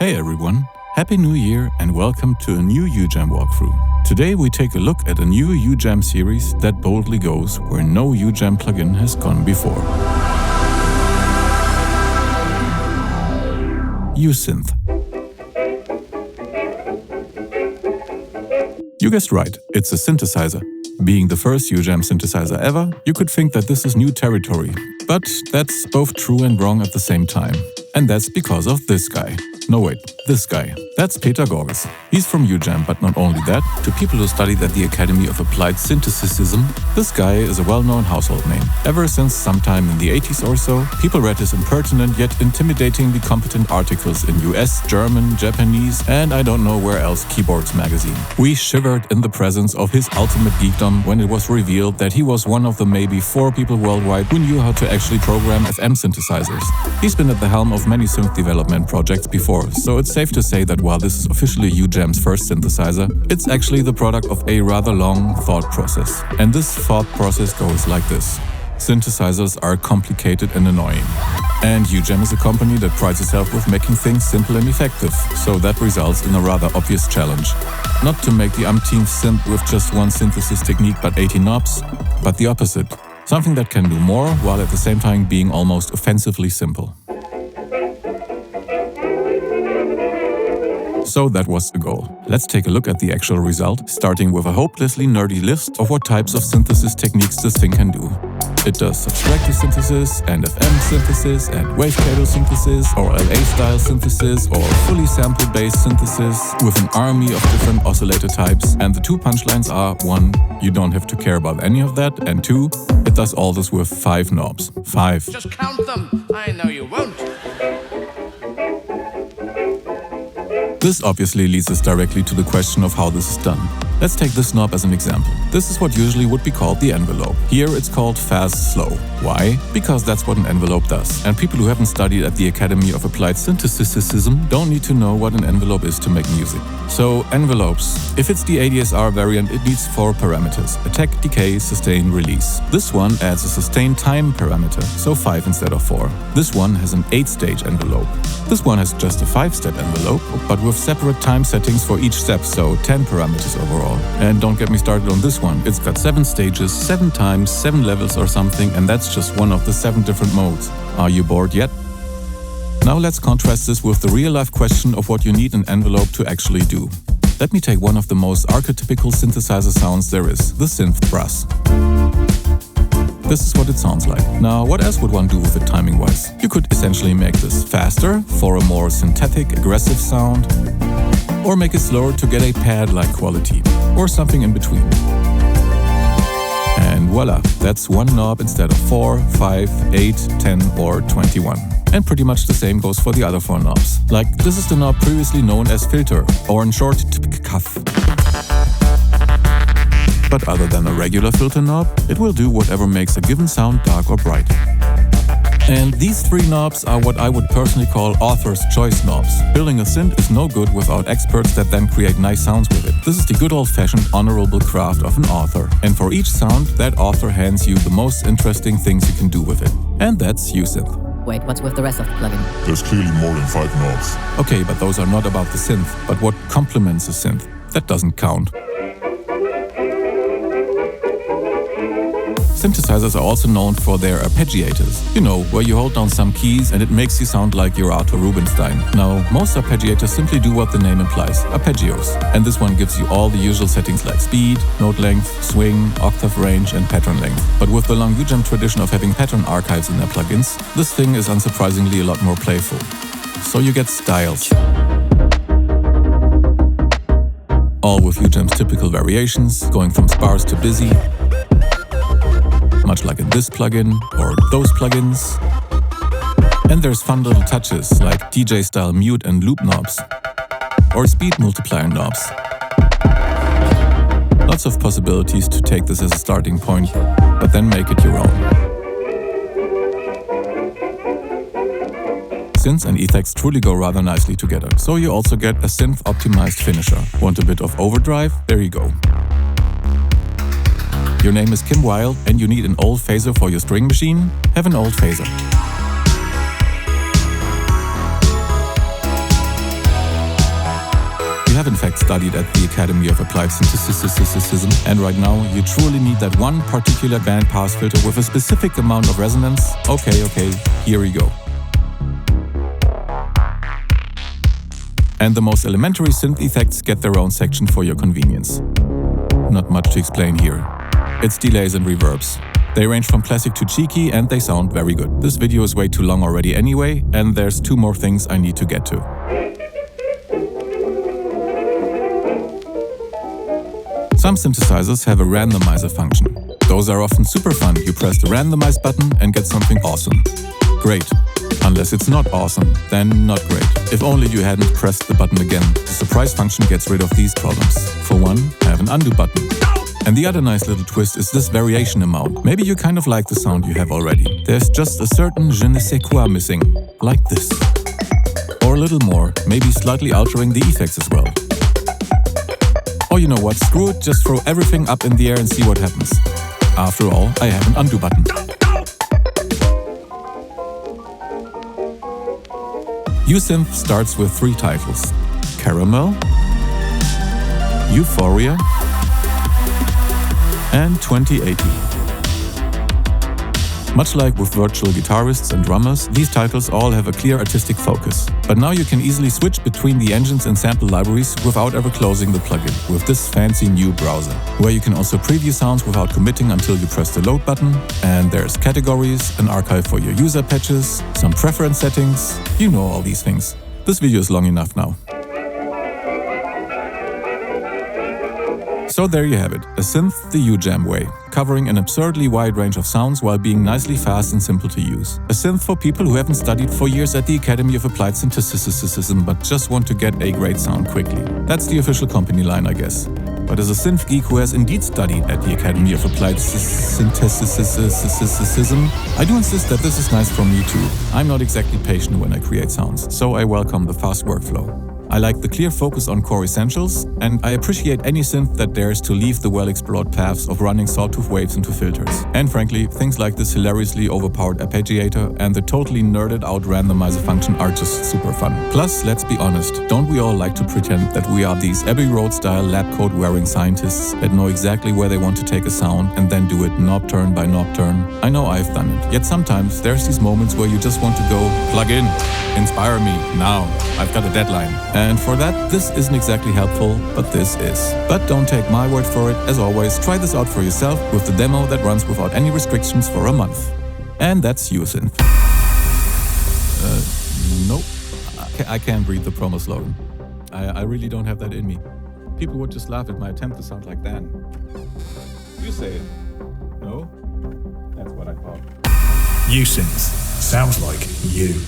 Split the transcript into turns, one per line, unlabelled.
Hey everyone, Happy New Year and welcome to a new UJAM walkthrough. Today we take a look at a new UJAM series that boldly goes where no UJAM plugin has gone before. Usynth. You guessed right, it's a synthesizer. Being the first UJAM synthesizer ever, you could think that this is new territory. But that's both true and wrong at the same time. And that's because of this guy. No wait, this guy. That's Gorges. He's from UJAM, but not only that, to people who studied at the Academy of Applied Synthesizers, this guy is a well-known household name. Ever since sometime in the 80s or so, people read his impertinent yet intimidatingly competent articles in US, German, Japanese, and I don't know where else Keyboards magazine. We shivered in the presence of his ultimate geekdom when it was revealed that he was one of the maybe 4 people worldwide who knew how to actually program FM synthesizers. He's been at the helm of many synth development projects before, so it's safe to say that while this is officially UJAM's first synthesizer, it's actually the product of a rather long thought process. And this thought process goes like this. Synthesizers are complicated and annoying. And UJAM is a company that prides itself with making things simple and effective, so that results in a rather obvious challenge. Not to make the umpteenth synth with just one synthesis technique but 80 knobs, but the opposite. Something that can do more while at the same time being almost offensively simple. So that was the goal. Let's take a look at the actual result, starting with a hopelessly nerdy list of what types of synthesis techniques this thing can do. It does subtractive synthesis, and FM synthesis, and wavecadle synthesis, or LA-style synthesis, or fully sample-based synthesis with an army of different oscillator types. And the 2 punchlines are 1, you don't have to care about any of that, and 2, it does all this with 5 knobs. 5.
Just count them. I know you won't.
This obviously leads us directly to the question of how this is done. Let's take this knob as an example. This is what usually would be called the envelope. Here it's called fast-slow. Why? Because that's what an envelope does. And people who haven't studied at the Academy of Applied Synthesizers don't need to know what an envelope is to make music. So, envelopes. If it's the ADSR variant, it needs 4 parameters. Attack, decay, sustain, release. This one adds a sustain time parameter, so 5 instead of 4. This one has an 8-stage envelope. This one has just a 5-step envelope, but with separate time settings for each step, so 10 parameters overall. And don't get me started on this one. It's got 7 stages, 7 times, 7 levels or something, and that's just one of the 7 different modes. Are you bored yet? Now let's contrast this with the real-life question of what you need an envelope to actually do. Let me take one of the most archetypical synthesizer sounds there is, the Synth Brass. This is what it sounds like. Now, what else would one do with it timing-wise? You could essentially make this faster for a more synthetic, aggressive sound, or make it slower to get a pad-like quality, or something in between. And voila, that's 1 knob instead of 4, 5, 8, 10 or 21. And pretty much the same goes for the other 4 knobs. Like, this is the knob previously known as filter, or in short, cuff. But other than a regular filter knob, it will do whatever makes a given sound dark or bright. And these 3 knobs are what I would personally call author's choice knobs. Building a synth is no good without experts that then create nice sounds with it. This is the good old-fashioned honorable craft of an author. And for each sound, that author hands you the most interesting things you can do with it. And that's Usynth.
Wait, what's with the rest of the plugin?
There's clearly more than 5 knobs.
Okay, but those are not about the synth, but what complements a synth. That doesn't count. Synthesizers are also known for their arpeggiators. You know, where you hold down some keys and it makes you sound like you're Arthur Rubinstein. Now, most arpeggiators simply do what the name implies, arpeggios. And this one gives you all the usual settings like speed, note length, swing, octave range and pattern length. But with the long UJAM tradition of having pattern archives in their plugins, this thing is unsurprisingly a lot more playful. So you get styles. All with UJAM's typical variations, going from sparse to busy, much like in this plugin or those plugins. And there's fun little touches like DJ-style mute and loop knobs or speed multiplier knobs. Lots of possibilities to take this as a starting point, but then make it your own. Synths and effects truly go rather nicely together, so you also get a synth-optimized finisher. Want a bit of overdrive? There you go. Your name is Kim Wilde and you need an old phaser for your string machine? Have an old phaser. have in fact studied at the Academy of Applied Synthesizers, and right now you truly need that one particular bandpass filter with a specific amount of resonance, okay, here we go. And the most elementary synth effects get their own section for your convenience. Not much to explain here. It's delays and reverbs. They range from classic to cheeky and they sound very good. This video is way too long already anyway, and there's 2 more things I need to get to. Some synthesizers have a randomizer function. Those are often super fun. You press the randomize button and get something awesome. Great. Unless it's not awesome, then not great. If only you hadn't pressed the button again. The surprise function gets rid of these problems. For one, have an undo button. And the other nice little twist is this variation amount. Maybe you kind of like the sound you have already. There's just a certain je ne sais quoi missing. Like this. Or a little more, maybe slightly altering the effects as well. Or you know what, screw it, just throw everything up in the air and see what happens. After all, I have an undo button. Usynth starts with 3 titles: Caramel, Euphoria, and 2080. Much like with virtual guitarists and drummers, these titles all have a clear artistic focus. But now you can easily switch between the engines and sample libraries without ever closing the plugin with this fancy new browser, where you can also preview sounds without committing until you press the load button. And there's categories, an archive for your user patches, some preference settings, you know all these things. This video is long enough now. So there you have it, a synth the UJAM way, covering an absurdly wide range of sounds while being nicely fast and simple to use. A synth for people who haven't studied for years at the Academy of Applied Synthesizers but just want to get a great sound quickly. That's the official company line, I guess. But as a synth geek who has indeed studied at the Academy of Applied Synthesizers, I do insist that this is nice from me too. I'm not exactly patient when I create sounds, so I welcome the fast workflow. I like the clear focus on core essentials, and I appreciate any synth that dares to leave the well-explored paths of running sawtooth waves into filters. And frankly, things like this hilariously overpowered Arpeggiator and the totally nerded out randomizer function are just super fun. Plus, let's be honest, don't we all like to pretend that we are these Abbey Road style lab coat wearing scientists that know exactly where they want to take a sound and then do it knob turn by knob turn? I know I've done it. Yet sometimes there's these moments where you just want to go, plug in, inspire me, now, I've got a deadline. And for that, this isn't exactly helpful, but this is. But don't take my word for it. As always, try this out for yourself with the demo that runs without any restrictions for a month. And that's Usynth. Nope. I can't read the promo slogan. I really don't have that in me. People would just laugh at my attempt to sound like Dan. You say it. No? That's what I thought.
Usynth sounds like you.